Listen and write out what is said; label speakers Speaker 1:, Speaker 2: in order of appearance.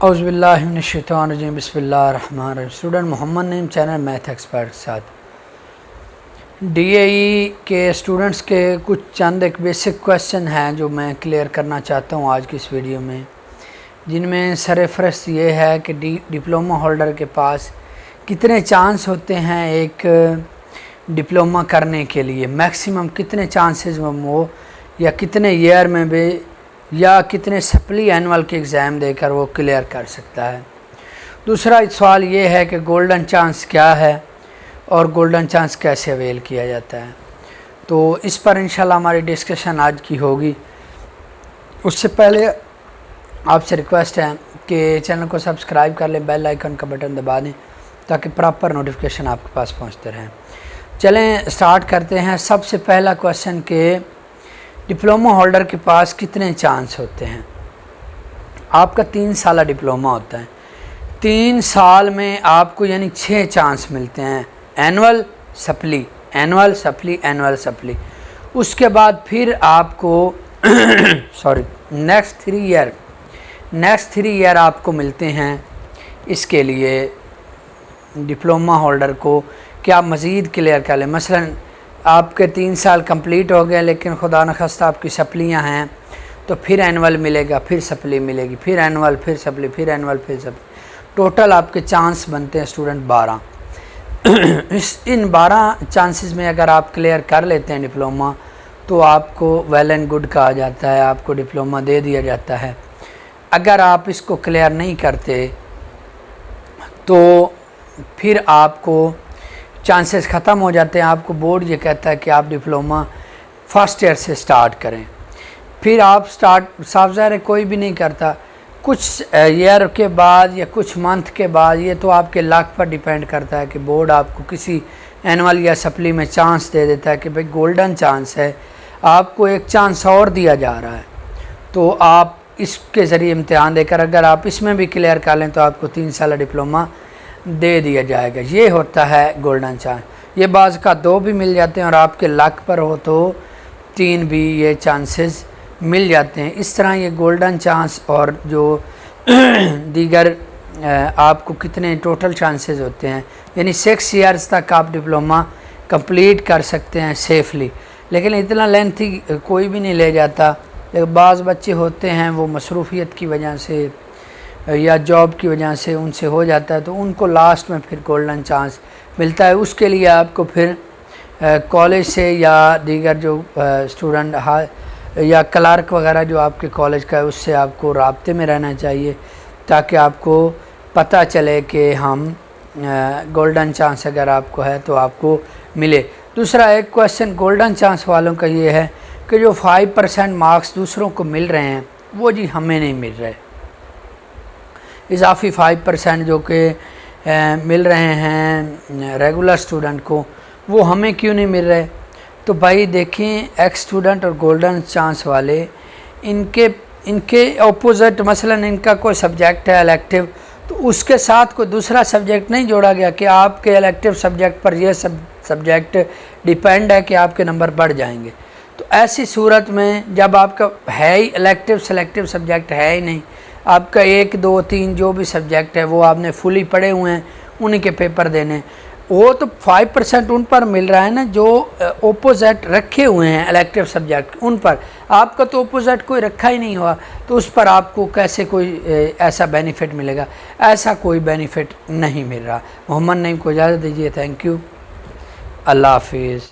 Speaker 1: औज़ुबिल्लाहिमिनश्शैतानिर्रजीम बिस्मिल्लाहिर्रहमानिर्रहीम। Student Mohammad Naeem, channel math expert के साथ। डीएई के स्टूडेंट्स के कुछ चंद एक बेसिक क्वेश्चन हैं जो मैं क्लियर करना चाहता हूं आज की इस वीडियो में, जिनमें सरफरस्त ये है कि डिप्लोमा होल्डर के पास कितने चांस होते हैं एक डिप्लोमा करने के लिए, मैक्सिमम कितने चांसेस वो या कितने ईयर में भी या कितने सप्ली एनुअल के एग्ज़ाम देकर वो क्लियर कर सकता है। दूसरा सवाल ये है कि गोल्डन चांस क्या है और गोल्डन चांस कैसे अवेल किया जाता है। तो इस पर इंशाल्लाह हमारी डिस्कशन आज की होगी। उससे पहले आपसे रिक्वेस्ट है कि चैनल को सब्सक्राइब कर लें, बेल आइकन का बटन दबा दें ताकि प्रॉपर नोटिफिकेशन आपके पास पहुंचते रहें। चलें स्टार्ट करते हैं। सबसे पहला क्वेश्चन के डिप्लोमा होल्डर के पास कितने चांस होते हैं। आपका 3 साल डिप्लोमा होता है, 3 साल में आपको यानी 6 चांस मिलते हैं, annual supply annual supply annual supply. उसके बाद फिर आपको नेक्स्ट 3 ईयर आपको मिलते हैं। इसके लिए डिप्लोमा होल्डर को क्या मज़ीद क्लियर कर लें, मसलन आपके 3 साल कंप्लीट हो गए लेकिन खुदा न खास्ता आपकी सप्लियाँ हैं, तो फिर एनुअल मिलेगा, फिर सप्ली मिलेगी, फिर एनुअल, फिर सप्ली, फिर एनुअल, फिर सप्ली। टोटल आपके चांस बनते हैं स्टूडेंट 12। इन 12 चांसेस में अगर आप क्लियर कर लेते हैं डिप्लोमा तो आपको वेल एंड गुड कहा जाता है, आपको डिप्लोमा दे दिया जाता है। अगर आप इसको क्लियर नहीं करते तो फिर आपको चांसेस ख़त्म हो जाते हैं। आपको बोर्ड ये कहता है कि आप डिप्लोमा फर्स्ट ईयर से स्टार्ट करें। फिर आप साफ ज़ाहिर है कोई भी नहीं करता, कुछ ईयर के बाद या कुछ मंथ के बाद, ये तो आपके लक पर डिपेंड करता है कि बोर्ड आपको किसी एनुअल या सप्ली में चांस दे देता है कि भाई गोल्डन चांस है, आपको एक चांस और दिया जा रहा है, तो आप इसके ज़रिए इम्तिहान देकर अगर आप इसमें भी क्लियर कर लें तो आपको 3 साल डिप्लोमा दे दिया जाएगा। ये होता है गोल्डन चांस। ये बाज़ का 2 भी मिल जाते हैं और आपके लक पर हो तो 3 भी ये चांसेस मिल जाते हैं। इस तरह ये गोल्डन चांस और जो दीगर आपको कितने टोटल चांसेस होते हैं, यानी 6 ईयर्स तक आप डिप्लोमा कंप्लीट कर सकते हैं सेफली। लेकिन इतना लेंथी कोई भी नहीं ले जाता, लेकिन बाज़ बच्चे होते हैं वो मसरूफियत की वजह से या जॉब की वजह से उनसे हो जाता है, तो उनको लास्ट में फिर गोल्डन चांस मिलता है। उसके लिए आपको फिर कॉलेज से या दीगर जो स्टूडेंट या क्लर्क वगैरह जो आपके कॉलेज का है उससे आपको राब्ते में रहना चाहिए ताकि आपको पता चले कि हम गोल्डन चांस अगर आपको है तो आपको मिले। दूसरा एक क्वेश्चन गोल्डन चांस वालों का ये है कि जो 5% मार्क्स दूसरों को मिल रहे हैं वो जी हमें नहीं मिल रहे। इजाफी 5% जो कि मिल रहे हैं रेगुलर स्टूडेंट को, वो हमें क्यों नहीं मिल रहे। तो भाई देखें, एक्स स्टूडेंट और गोल्डन चांस वाले इनके ऑपोजिट, मसलन इनका कोई सब्जेक्ट है इलेक्टिव, तो उसके साथ कोई दूसरा सब्जेक्ट नहीं जोड़ा गया कि आपके इलेक्टिव सब्जेक्ट पर यह सब्जेक्ट डिपेंड है कि आपके नंबर बढ़ जाएंगे। तो ऐसी सूरत में जब आपका है ही इलेक्टिव सेलेक्टिव सब्जेक्ट है ही नहीं, आपका 1, 2, 3 जो भी सब्जेक्ट है वो आपने फुली पढ़े हुए हैं, उन्हीं के पेपर देने, वो तो 5% उन पर मिल रहा है ना जो ओपोजिट रखे हुए हैं इलेक्टिव सब्जेक्ट, उन पर। आपका तो ओपोजिट कोई रखा ही नहीं हुआ, तो उस पर आपको कैसे कोई ऐसा बेनिफिट मिलेगा। ऐसा कोई बेनिफिट नहीं मिल रहा। मोहम्मद नईम को इजाज़त दीजिए। थैंक यू, अल्लाह हाफिज़।